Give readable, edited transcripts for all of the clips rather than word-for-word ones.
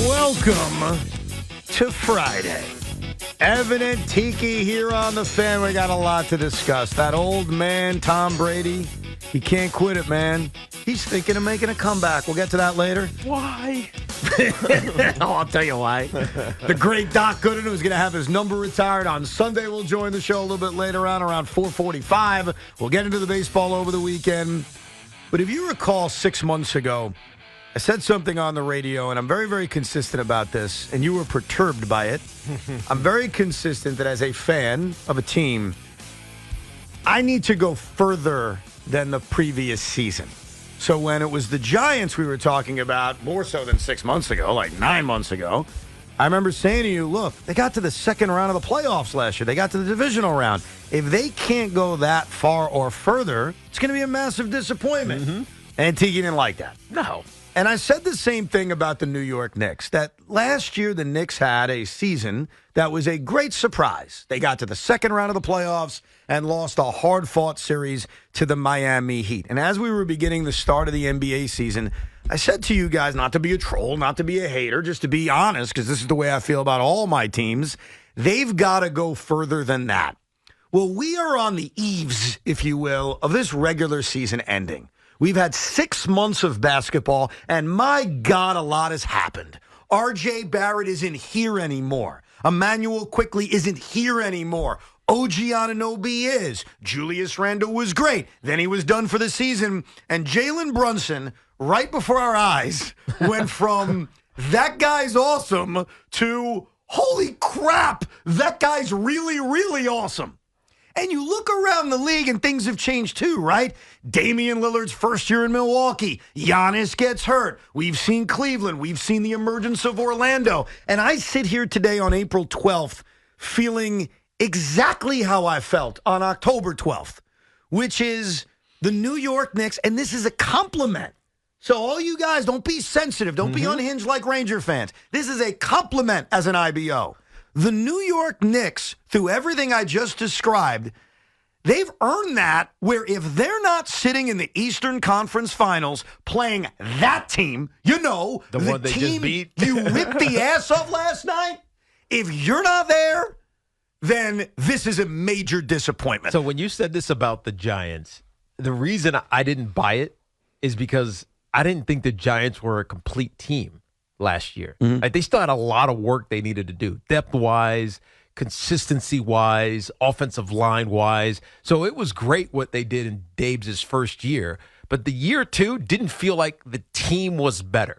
Welcome to Friday. Evan and Tiki here on the fan. We got a lot to discuss. That old man, Tom Brady, he can't quit it, man. He's thinking of making a comeback. We'll get to that later. Why? I'll tell you why. The great Doc Gooden, who's going to have his number retired on Sunday, will join the show a little bit later on, around 4:45. We'll get into the baseball over the weekend. But if you recall 6 months ago, I said something on the radio, and I'm very, very consistent about this, and you were perturbed by it. I'm very consistent that as a fan of a team, I need to go further than the previous season. So when it was the Giants we were talking about, more so than 6 months ago, like 9 months ago, I remember saying to you, look, they got to the second round of the playoffs last year. They got to the divisional round. If they can't go that far or further, it's going to be a massive disappointment. Mm-hmm. And Tiki didn't like that. No. And I said the same thing about the New York Knicks, that last year the Knicks had a season that was a great surprise. They got to the second round of the playoffs and lost a hard-fought series to the Miami Heat. And as we were beginning the start of the NBA season, I said to you guys, not to be a troll, not to be a hater, just to be honest, because this is the way I feel about all my teams, they've got to go further than that. Well, we are on the eaves, if you will, of this regular season ending. We've had 6 months of basketball, and my God, a lot has happened. R.J. Barrett isn't here anymore. Emmanuel Quickley isn't here anymore. OG Anunoby is. Julius Randle was great. Then he was done for the season. And Jalen Brunson, right before our eyes, went from that guy's awesome to holy crap, that guy's really, really awesome. And you look around the league and things have changed too, right? Damian Lillard's first year in Milwaukee. Giannis gets hurt. We've seen Cleveland. We've seen the emergence of Orlando. And I sit here today on April 12th feeling exactly how I felt on October 12th, which is the New York Knicks, and this is a compliment. So all you guys, don't be sensitive. Don't be unhinged like Ranger fans. This is a compliment as an IBO. The New York Knicks, through everything I just described, they've earned that where if they're not sitting in the Eastern Conference Finals playing that team, you know, the one they just beat, you whipped the ass of last night, if you're not there, then this is a major disappointment. So when you said this about the Giants, the reason I didn't buy it is because I didn't think the Giants were a complete team last year. Like, they still had a lot of work they needed to do, depth-wise, consistency-wise, offensive line-wise. So it was great what they did in Dave's first year, but the year two didn't feel like the team was better.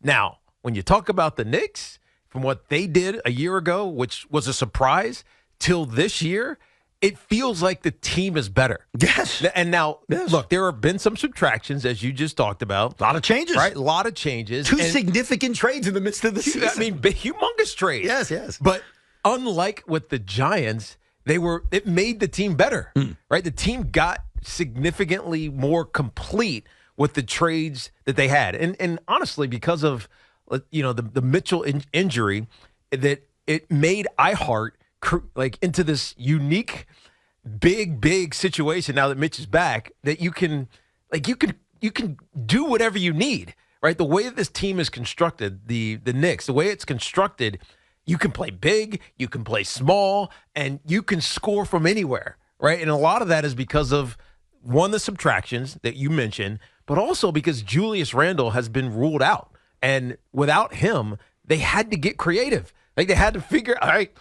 Now, when you talk about the Knicks, from what they did a year ago, which was a surprise, till this year, it feels like the team is better. Yes. And now, look, there have been some subtractions, as you just talked about. A lot of changes. Right? A lot of changes. Two significant trades in the midst of the season. I mean, humongous trades. Yes. But unlike with the Giants, it made the team better, right? The team got significantly more complete with the trades that they had. And honestly, because of, you know, the Mitchell injury, that it made iHeart like into this unique, big situation now that Mitch is back, that you can do whatever you need, right? The way that this team is constructed, the Knicks, the way it's constructed, you can play big, you can play small, and you can score from anywhere, right? And a lot of that is because of, one, the subtractions that you mentioned, but also because Julius Randle has been ruled out. And without him, they had to get creative. Like, they had to figure, all right,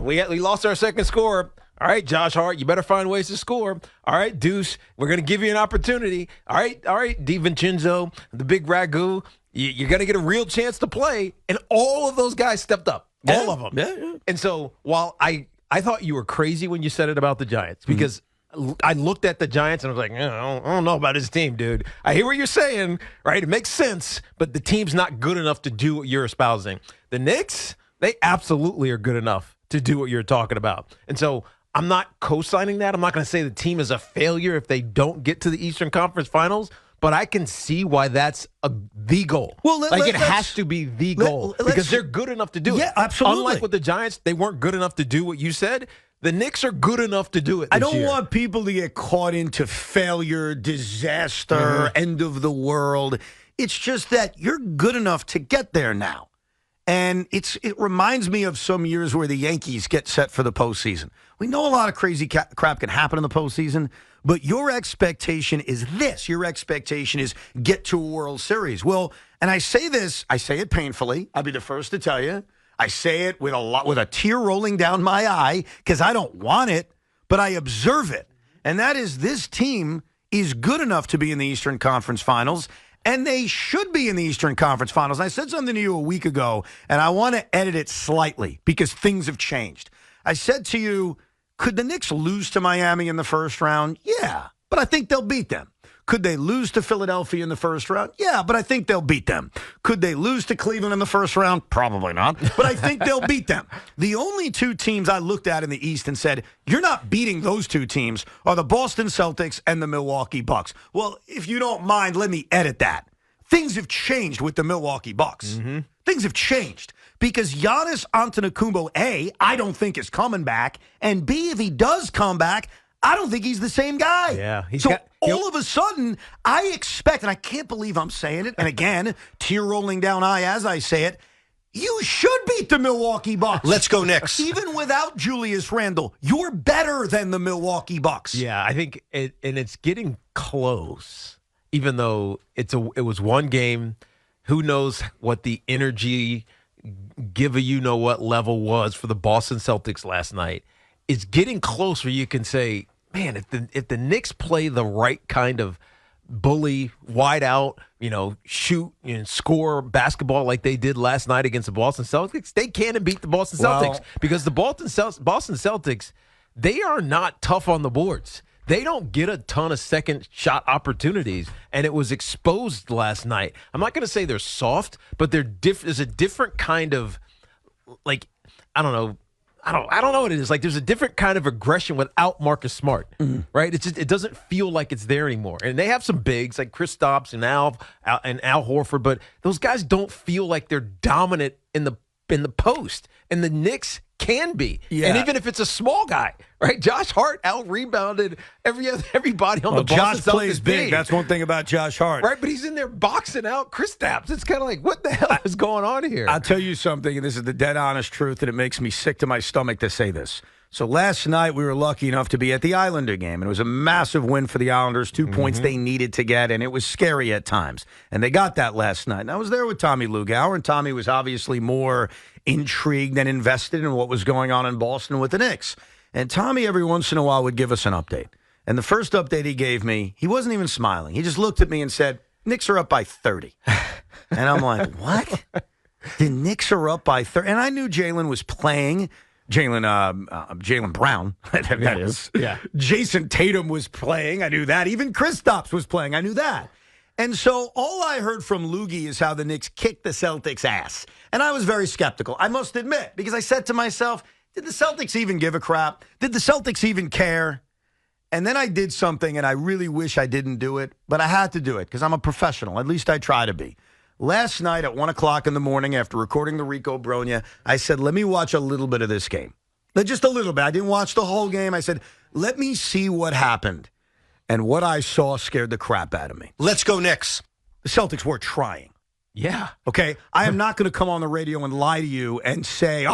we lost our second scorer. All right, Josh Hart, you better find ways to score. All right, Deuce, we're going to give you an opportunity. All right, DiVincenzo, the big Ragu, you're going to get a real chance to play. And all of those guys stepped up. Yeah. All of them. Yeah. And so while I thought you were crazy when you said it about the Giants, because I looked at the Giants and I was like, I don't know about this team, dude. I hear what you're saying, right? It makes sense, but the team's not good enough to do what you're espousing. The Knicks, they absolutely are good enough to do what you're talking about. And so I'm not co-signing that. I'm not going to say the team is a failure if they don't get to the Eastern Conference Finals, but I can see why that's the goal. Well, it has to be the goal because they're good enough to do it. Yeah, absolutely. Unlike with the Giants, they weren't good enough to do what you said. The Knicks are good enough to do it this I don't year. want people to get caught into failure, disaster, end of the world. It's just that you're good enough to get there now. And it reminds me of some years where the Yankees get set for the postseason. We know a lot of crazy crap can happen in the postseason, but your expectation is this. Your expectation is get to a World Series. Well, and I say it painfully. I'll be the first to tell you. I say it with a tear rolling down my eye because I don't want it, but I observe it. And that is this team is good enough to be in the Eastern Conference Finals, and they should be in the Eastern Conference Finals. I said something to you a week ago, and I want to edit it slightly because things have changed. I said to you, could the Knicks lose to Miami in the first round? Yeah, but I think they'll beat them. Could they lose to Philadelphia in the first round? Yeah, but I think they'll beat them. Could they lose to Cleveland in the first round? Probably not, but I think they'll beat them. The only two teams I looked at in the East and said, you're not beating those two teams are the Boston Celtics and the Milwaukee Bucks. Well, if you don't mind, let me edit that. Things have changed with the Milwaukee Bucks. Mm-hmm. Things have changed because Giannis Antetokounmpo, A, I don't think is coming back, and B, if he does come back, I don't think he's the same guy. Yeah. All of a sudden, I expect, and I can't believe I'm saying it, and again, tear rolling down eye as I say it, you should beat the Milwaukee Bucks. Let's go Knicks. Even without Julius Randle, you're better than the Milwaukee Bucks. Yeah, I think it's getting close, even though it was one game. Who knows what the energy give a you-know-what level was for the Boston Celtics last night. It's getting close where you can say, man, if the Knicks play the right kind of bully, wide out, shoot and score basketball like they did last night against the Boston Celtics, they can beat the Boston Celtics because the Boston Celtics, they are not tough on the boards. They don't get a ton of second shot opportunities, and it was exposed last night. I'm not going to say they're soft, but there's a different kind of, like, I don't know what it is. Like, there's a different kind of aggression without Marcus Smart, right? It doesn't feel like it's there anymore. And they have some bigs like Kristaps and Al Horford, but those guys don't feel like they're dominant in the post. And the Knicks can be. Yeah. And even if it's a small guy, right? Josh Hart out-rebounded everybody on the Boston Josh Celtics plays big. team. That's one thing about Josh Hart. Right, but he's in there boxing out Kristaps. It's kind of like, what the hell is going on here? I'll tell you something, and this is the dead honest truth, and it makes me sick to my stomach to say this. So last night we were lucky enough to be at the Islander game, and it was a massive win for the Islanders, 2 points they needed to get, and it was scary at times. And they got that last night. And I was there with Tommy Lugauer, and Tommy was obviously more intrigued and invested in what was going on in Boston with the Knicks. And Tommy every once in a while would give us an update. And the first update he gave me, he wasn't even smiling. He just looked at me and said, Knicks are up by 30. And I'm like, what? The Knicks are up by 30. And I knew Jaylen was playing. Jaylen Brown, that is. Yeah. Jason Tatum was playing. I knew that. Even Kristaps was playing. I knew that. And so all I heard from Loogie is how the Knicks kicked the Celtics' ass. And I was very skeptical, I must admit, because I said to myself, did the Celtics even give a crap? Did the Celtics even care? And then I did something, and I really wish I didn't do it, but I had to do it because I'm a professional. At least I try to be. Last night at 1 o'clock in the morning after recording the Rico Bronya, I said, let me watch a little bit of this game. Just a little bit. I didn't watch the whole game. I said, let me see what happened. And what I saw scared the crap out of me. Let's go Knicks. The Celtics were trying. Yeah. Okay? I am not going to come on the radio and lie to you and say,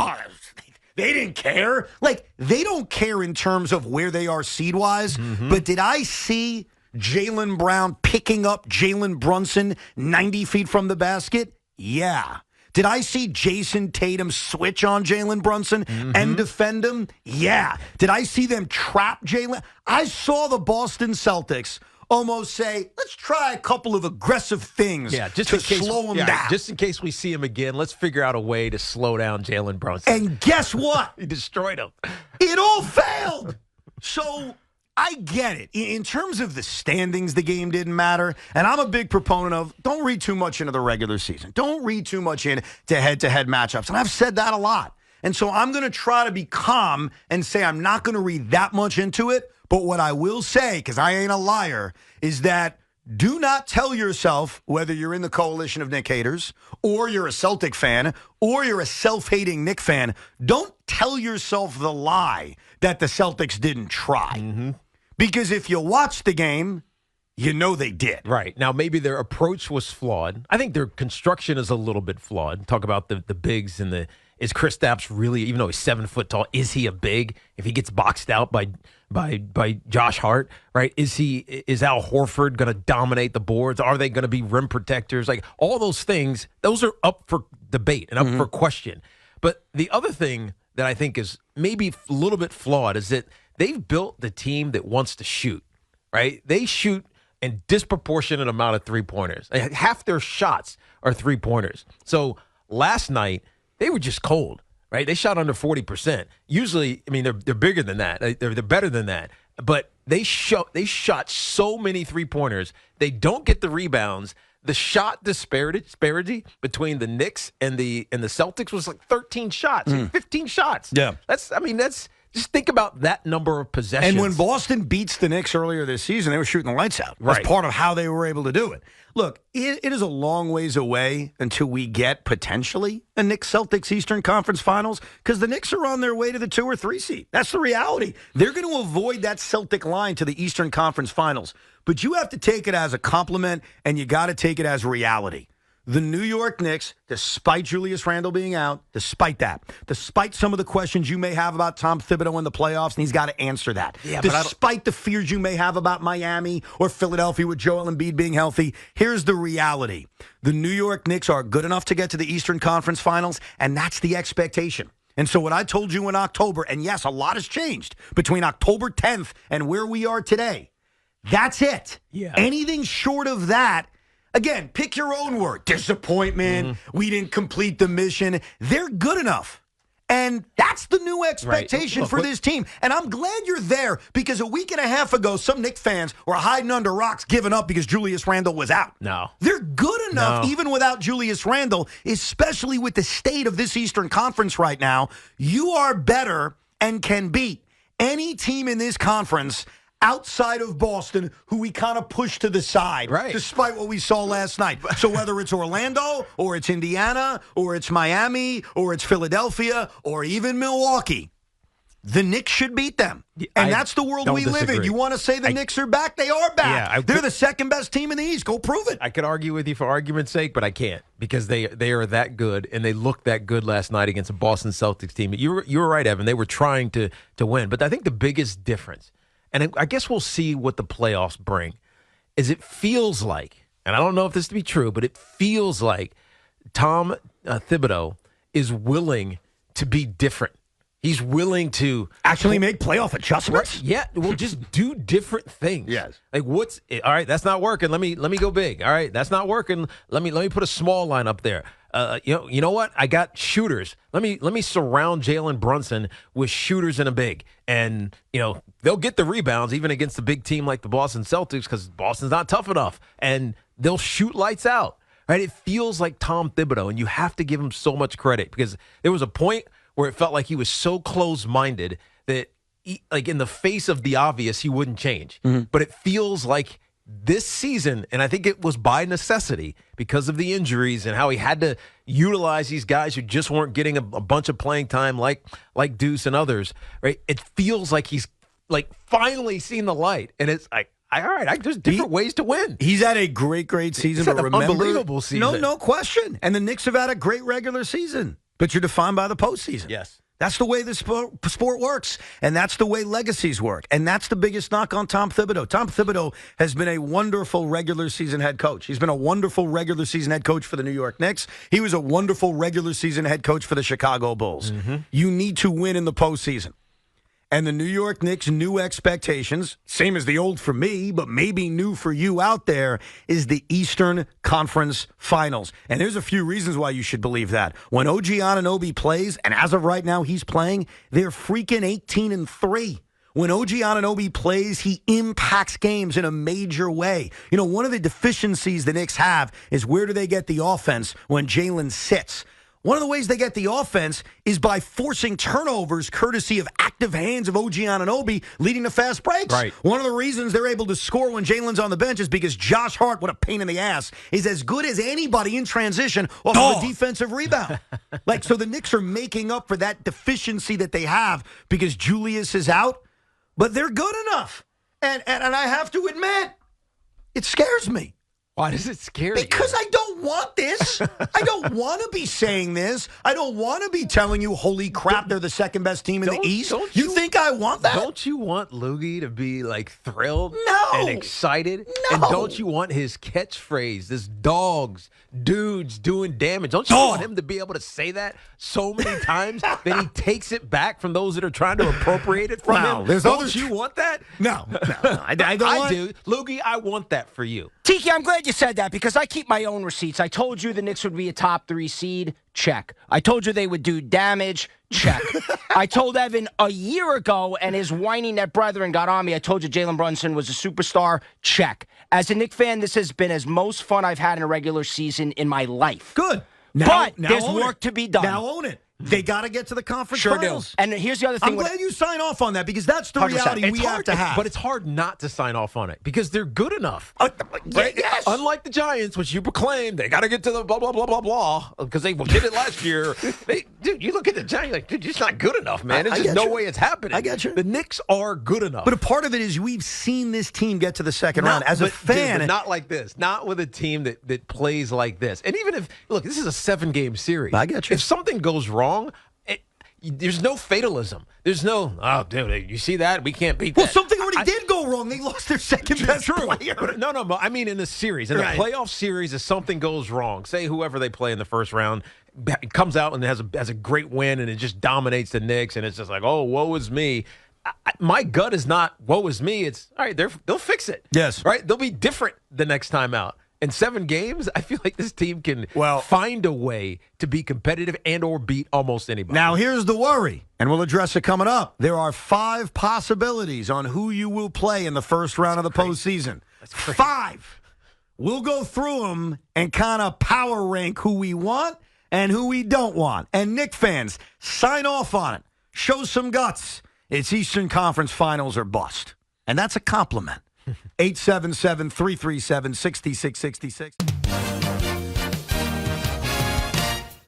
they didn't care. Like, they don't care in terms of where they are seed-wise. But did I see Jaylen Brown picking up Jalen Brunson 90 feet from the basket? Yeah. Did I see Jason Tatum switch on Jalen Brunson and defend him? Yeah. Did I see them trap Jalen? I saw the Boston Celtics almost say, let's try a couple of aggressive things to slow him down. Just in case we see him again, let's figure out a way to slow down Jalen Brunson. And guess what? He destroyed him. It all failed. So I get it. In terms of the standings, the game didn't matter. And I'm a big proponent of don't read too much into the regular season. Don't read too much into head-to-head matchups. And I've said that a lot. And so I'm going to try to be calm and say I'm not going to read that much into it. But what I will say, because I ain't a liar, is that do not tell yourself, whether you're in the coalition of Knick haters, or you're a Celtic fan, or you're a self-hating Knick fan, don't tell yourself the lie that the Celtics didn't try. Because if you watch the game, you know they did. Right. Now, maybe their approach was flawed. I think their construction is a little bit flawed. Talk about the bigs and is Kristaps really, even though he's 7 foot tall, is he a big? If he gets boxed out by Josh Hart, right? Is Al Horford going to dominate the boards? Are they going to be rim protectors? Like all those things, those are up for debate and up for question. But the other thing that I think is maybe a little bit flawed is that they've built the team that wants to shoot, right? They shoot a disproportionate amount of three-pointers. Half their shots are three-pointers. So last night, they were just cold, right? They shot under 40%. Usually, I mean, they're bigger than that. They're better than that. But they shot so many three-pointers. They don't get the rebounds. The shot disparity between the Knicks and the Celtics was like 13 shots, 15 shots. Yeah. That's just think about that number of possessions. And when Boston beats the Knicks earlier this season, they were shooting the lights out. Right. That's part of how they were able to do it. Look, it is a long ways away until we get potentially a Knicks-Celtics Eastern Conference Finals because the Knicks are on their way to the 2 or 3 seed. That's the reality. They're going to avoid that Celtic line to the Eastern Conference Finals. But you have to take it as a compliment, and you got to take it as reality. The New York Knicks, despite Julius Randle being out, despite some of the questions you may have about Tom Thibodeau in the playoffs, and he's got to answer that. Yeah, despite the fears you may have about Miami or Philadelphia with Joel Embiid being healthy, here's the reality. The New York Knicks are good enough to get to the Eastern Conference Finals, and that's the expectation. And so what I told you in October, and yes, a lot has changed between October 10th and where we are today. That's it. Yeah. Anything short of that, again, pick your own word. Disappointment. We didn't complete the mission. They're good enough. And that's the new expectation for this team. And I'm glad you're there because a week and a half ago, some Knicks fans were hiding under rocks, giving up because Julius Randle was out. No. They're good enough, even without Julius Randle, especially with the state of this Eastern Conference right now. You are better and can beat any team in this conference outside of Boston, who we kind of push to the side, right, despite what we saw last night. So whether it's Orlando, or it's Indiana, or it's Miami, or it's Philadelphia, or even Milwaukee, the Knicks should beat them. And that's the world we live in. You want to say the Knicks are back? They are back. Yeah, They're the second best team in the East. Go prove it. I could argue with you for argument's sake, but I can't because they are that good, and they looked that good last night against a Boston Celtics team. You were right, Evan. They were trying to win. But I think the biggest difference, and I guess we'll see what the playoffs bring, is it feels like, and I don't know if this to be true, but it feels like Tom Thibodeau is willing to be different. He's willing to actually make playoff adjustments. Yeah, well, just do different things. Yes. Like all right, that's not working. Let me go big. All right, that's not working. Let me put a small line up there. You know what? I got shooters. Let me surround Jalen Brunson with shooters and a big, and they'll get the rebounds even against a big team like the Boston Celtics because Boston's not tough enough, and they'll shoot lights out. Right? It feels like Tom Thibodeau, and you have to give him so much credit because there was a point where it felt like he was so close-minded that, like in the face of the obvious, he wouldn't change. Mm-hmm. But it feels like this season, and I think it was by necessity because of the injuries and how he had to utilize these guys who just weren't getting a bunch of playing time like Deuce and others, right? It feels like he's like finally seen the light, and it's like, all right, there's different ways to win. He's had a great season. But remember, unbelievable season. No question. And the Knicks have had a great regular season. But you're defined by the postseason. Yes. That's the way the sport works, and that's the way legacies work, and that's the biggest knock on Tom Thibodeau. Tom Thibodeau has been a wonderful regular season head coach. He's been a wonderful regular season head coach for the New York Knicks. He was a wonderful regular season head coach for the Chicago Bulls. Mm-hmm. You need to win in the postseason. And the New York Knicks' new expectations, same as the old for me, but maybe new for you out there, is the Eastern Conference Finals. And there's a few reasons why you should believe that. When OG Anunoby plays, and as of right now he's playing, they're freaking 18-3. When OG Anunoby plays, he impacts games in a major way. One of the deficiencies the Knicks have is where do they get the offense when Jalen sits? One of the ways they get the offense is by forcing turnovers courtesy of active hands of OG Anunoby leading to fast breaks. Right. One of the reasons they're able to score when Jalen's on the bench is because Josh Hart, what a pain in the ass, is as good as anybody in transition off of a defensive rebound. So the Knicks are making up for that deficiency that they have because Julius is out, but they're good enough. And I have to admit, It scares me. Why does it scare you? Because I don't want this. I don't want to be saying this. I don't want to be telling you, holy crap, they're the second best team in the East. You think I want that? Don't you want Loogie to be like thrilled No. and excited? No. And don't you want his catchphrase, this dogs, dudes doing damage? Don't you want him to be able to say that so many times that he takes it back from those that are trying to appropriate it from him? Don't you want that? No. I don't I want do. Loogie, I want that for you. Tiki, I'm glad you said that because I keep my own receipts. I told you the Knicks would be a top 3 seed. Check. I told you they would do damage. Check. I told Evan a year ago, and his whining net brethren got on me. I told you Jalen Brunson was a superstar. Check. As a Knicks fan, this has been as most fun I've had in a regular season in my life. Good. But there's work to be done. Now own it. They got to get to the conference Sure finals. do. And here's the other thing. I'm glad you sign off on that because that's the 100%. reality we have to have. But it's hard not to sign off on it because they're good enough. Right? Yes. Unlike the Giants, which you proclaim, they got to get to the blah, blah, blah, blah, blah, because they did it last year. Dude, you look at the Giants, like, dude, it's not good enough, man. There's just no way it's happening. I get you. The Knicks are good enough. But a part of it is we've seen this team get to the second round. As a fan. Dude, not like this. Not with a team that plays like this. And even if, look, this is a 7-game series. I get you. If something goes wrong, there's no fatalism. There's no, oh, dude, you see that? We can't beat that. Well, something already did go wrong. They lost their second best player. But no, I mean in the series. In the playoff series, if something goes wrong, say whoever they play in the first round comes out and has a great win and it just dominates the Knicks and it's just like, oh, woe is me. My gut is not, woe is me. It's, all right, they'll fix it. Yes. Right? They'll be different the next time out. In 7 games, I feel like this team can find a way to be competitive and or beat almost anybody. Now, here's the worry, and we'll address it coming up. There are 5 possibilities on who you will play in the first round of the postseason. 5. We'll go through them and kind of power rank who we want and who we don't want. And Knicks fans, sign off on it. Show some guts. It's Eastern Conference Finals or bust. And that's a compliment. 877-337-6666.